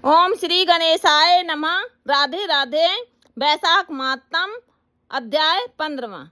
ओम श्री गणेशाय नमः। राधे राधे। वैशाख मातम अध्याय 15।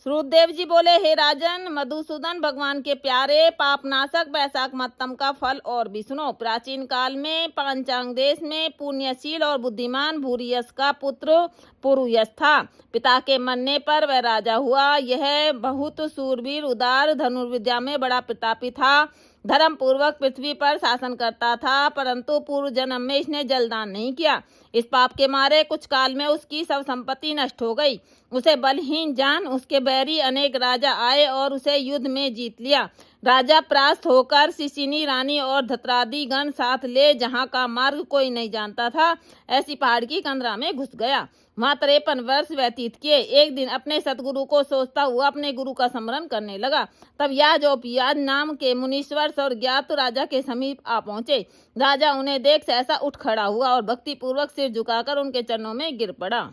श्रुतदेव जी बोले, हे राजन, मधुसूदन भगवान के प्यारे, पापनाशक वैशाख मातम का फल और भी सुनो। प्राचीन काल में पांचांग देश में पुण्यशील और बुद्धिमान भूरियस का पुत्र पुरुयस था। पिता के मरने पर वह राजा हुआ। यह बहुत सूरवीर, उदार, धनुर्विद्या में बड़ा प्रतापी था। धर्म पूर्वक पृथ्वी पर शासन करता था, परंतु पूर्व जन्म में इसने जलदान नहीं किया। इस पाप के मारे कुछ काल में उसकी सब संपत्ति नष्ट हो गई। उसे बलहीन जान उसके बैरी अनेक राजा आए और उसे युद्ध में जीत लिया। राजा परास्त होकर सिसिनी रानी और धतरादी गण साथ ले जहाँ का मार्ग कोई नहीं जानता था, ऐसी पहाड़ की कंदरा में घुस गया। वहाँ 53 वर्ष व्यतीत किए। एक दिन अपने सतगुरु को सोचता हुआ अपने गुरु का स्मरण करने लगा। तब याज और पियाज नाम के मुनीश्वर और ज्ञात राजा के समीप आ पहुंचे। राजा उन्हें देख सहसा उठ खड़ा हुआ और भक्ति पूर्वक सिर झुकाकर उनके चरणों में गिर पड़ा।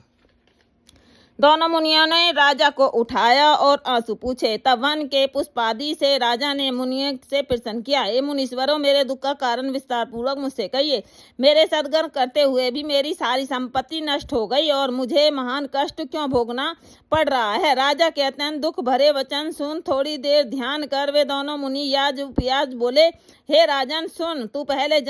दोनों मुनियों ने राजा को उठाया और आंसू पूछे। तब वन के पुष्पादि से राजा ने मुनियों से प्रश्न किया, हे मुनीश्वरों, मेरे दुख का कारण विस्तार पूर्वक मुझसे कहिए। मेरे सद्गर्भ करते हुए भी मेरी सारी संपत्ति नष्ट हो गई और मुझे महान कष्ट क्यों भोगना पड़ रहा है। राजा के अत्यंत दुख भरे वचन सुन थोड़ी देर ध्यान कर वे दोनों मुनि याज पियाज बोले, हे राजन सुन, तू पहले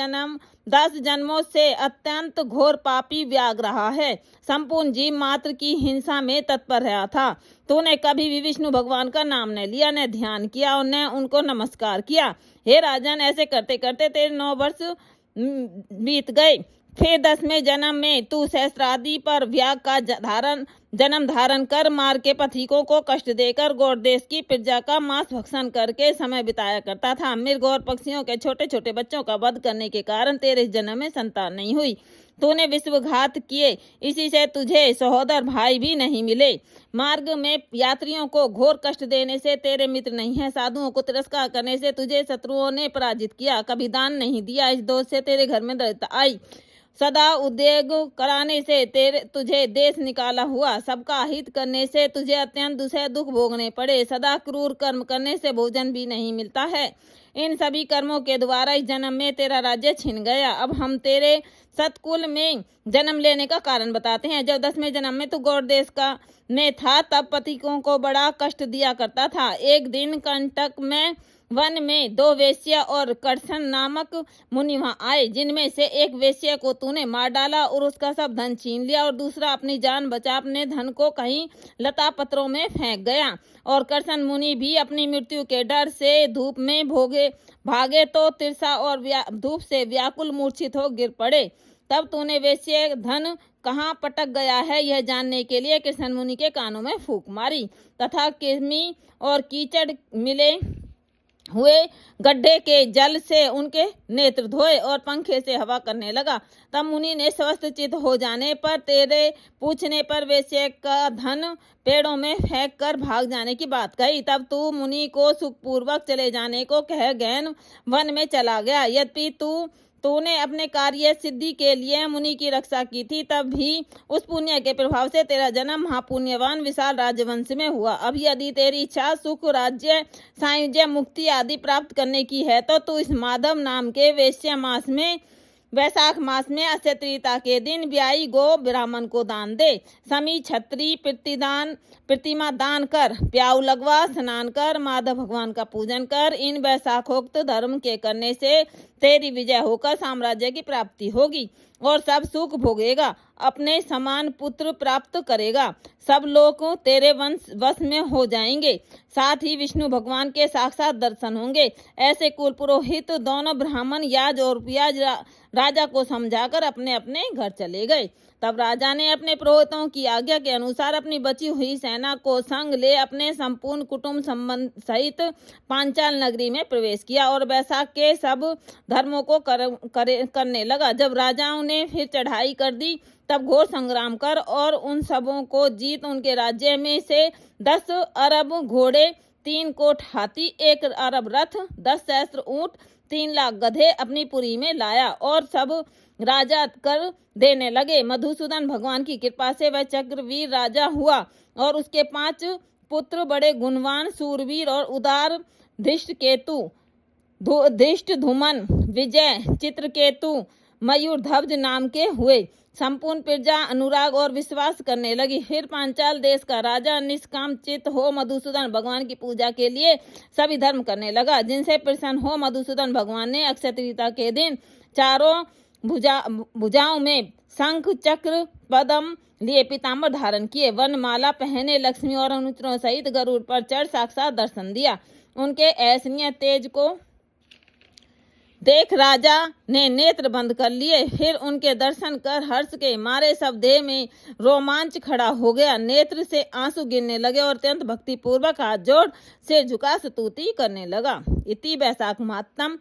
10 जन्मों से अत्यंत घोर पापी व्याग रहा है। संपूर्ण जीव मात्र की हिंसा में तत्पर रहा था। तूने कभी भी विष्णु भगवान का नाम न लिया, न ध्यान किया और न उनको नमस्कार किया। हे राजन, ऐसे करते करते तेरे 9 वर्ष बीत गए। फिर 10वें जन्म में तू सहस्त्रादि पर व्याग का जन्म धारण कर मार के पथिकों को कष्ट देकर गौड़ देश की प्रजा का मांस भक्षण करके समय बिताया करता था। मृग और पक्षियों के छोटे छोटे बच्चों का वध करने के कारण तेरे जन्म में संतान नहीं हुई। तूने विश्वघात किए, इसी से तुझे सहोदर भाई भी नहीं मिले। मार्ग में यात्रियों को घोर कष्ट देने से तेरे मित्र नहीं है। साधुओं को तिरस्कार करने से तुझे शत्रुओं ने पराजित किया। कभी दान नहीं दिया, इस दोष से तेरे घर में दरिद्रता आई। सदा उद्योग कराने से तुझे देश निकाला हुआ। सबका हित करने से तुझे अत्यंत दुख भोगने पड़े। सदा क्रूर कर्म करने से भोजन भी नहीं मिलता है। इन सभी कर्मों के द्वारा इस जन्म में तेरा राज्य छिन गया। अब हम तेरे सतकुल में जन्म लेने का कारण बताते हैं। जब 10वें जन्म में तू गौड़ देश का में था, तब पथिकों को बड़ा कष्ट दिया करता था। एक दिन कंटक में वन में 2 वेश्या और करसन नामक मुनि वहां आए, जिनमें से एक वेश्या को तूने मार डाला और उसका सब धन छीन लिया और दूसरा अपनी जान बचा अपने धन को कहीं लता पत्रों में फेंक गया। और करसन मुनि भी अपनी मृत्यु के डर से धूप में भागे तो तिरसा और धूप से व्याकुल मूर्छित हो गिर पड़े। तब तूने वेश्या धन कहाँ पटक गया है यह जानने के लिए कृष्ण मुनि के कानों में फूंक मारी तथा कृमि और कीचड़ मिले हुए गड्ढे के जल से उनके नेत्र धोए और पंखे से हवा करने लगा। तब मुनि ने स्वस्थ चित हो जाने पर तेरे पूछने पर वेश्या का धन पेड़ों में फेंक कर भाग जाने की बात कही। तब तू मुनि को सुखपूर्वक चले जाने को कह गहन वन में चला गया। यद्यपि तूने अपने कार्य सिद्धि के लिए मुनि की रक्षा की थी, तब भी उस पुण्य के प्रभाव से तेरा जन्म महापुण्यवान विशाल राजवंश में हुआ। अब यदि तेरी इच्छा सुख, राज्य, सायुज्य, मुक्ति आदि प्राप्त करने की है तो तू इस माधव नाम के वैशाख मास में अक्षय तृतीया के दिन ब्याई गो ब्राह्मण को दान दे। समी छत्री प्रतिमा दान कर, प्याऊ लगवा, स्नान कर, माधव भगवान का पूजन कर। इन वैशाखोक्त धर्म के करने से तेरी विजय होकर साम्राज्य की प्राप्ति होगी और सब सुख भोगेगा। अपने समान पुत्र प्राप्त करेगा। सब लोग तेरे वश में हो जाएंगे। साथ ही विष्णु भगवान के साक्षात दर्शन होंगे। ऐसे कुल पुरोहित दोनों ब्राह्मण याज और पियाज राजा को समझाकर अपने अपने घर चले गए। तब राजा ने अपने पुरोहितों की आज्ञा के अनुसार अपनी बची हुई सेना को संग ले अपने संपूर्ण कुटुंब संबंध सहित पांचाल नगरी में प्रवेश किया और वैशाख के सब धर्मों को करने लगा। जब राजाओं ने फिर चढ़ाई कर दी, तब घोर संग्राम कर और उन सबों को जीत उनके राज्य में से 10 अरब घोड़े, 3 कोट हाथी, 1 अरब रथ, 10 सहस्त्र ऊंट, 3 लाख गधे अपनी पुरी में लाया और सब राजा कर देने लगे। मधुसूदन भगवान की कृपा से वह चक्रवीर राजा हुआ और उसके 5 पुत्र बड़े गुणवान, सूरवीर और उदार धृष्टकेतु, धृष्टधुमन, विजय, चित्रकेतु, मयूरध्वज नाम के हुए। संपूर्ण प्रजा अनुराग और विश्वास करने लगी। फिर पांचाल देश का राजा निष्काम चित्त हो मधुसूदन भगवान की पूजा के लिए सभी धर्म करने लगा। जिनसे प्रसन्न हो मधुसूदन भगवान ने अक्षय तृतीया के दिन चारों भुजाओं में शंख चक्र पद्म लिए पीताम्बर धारण किए, वनमाला पहने लक्ष्मी और अनुचरों सहित गरुड़ पर चढ़ साक्षात दर्शन दिया। उनके ऐश्वर्य तेज को देख राजा ने नेत्र बंद कर लिए। फिर उनके दर्शन कर हर्ष के मारे सब देह में रोमांच खड़ा हो गया। नेत्र से आंसू गिरने लगे और अत्यंत भक्ति पूर्वक हाथ जोड़ से झुका स्तुति करने लगा। इति वैशाख महात्म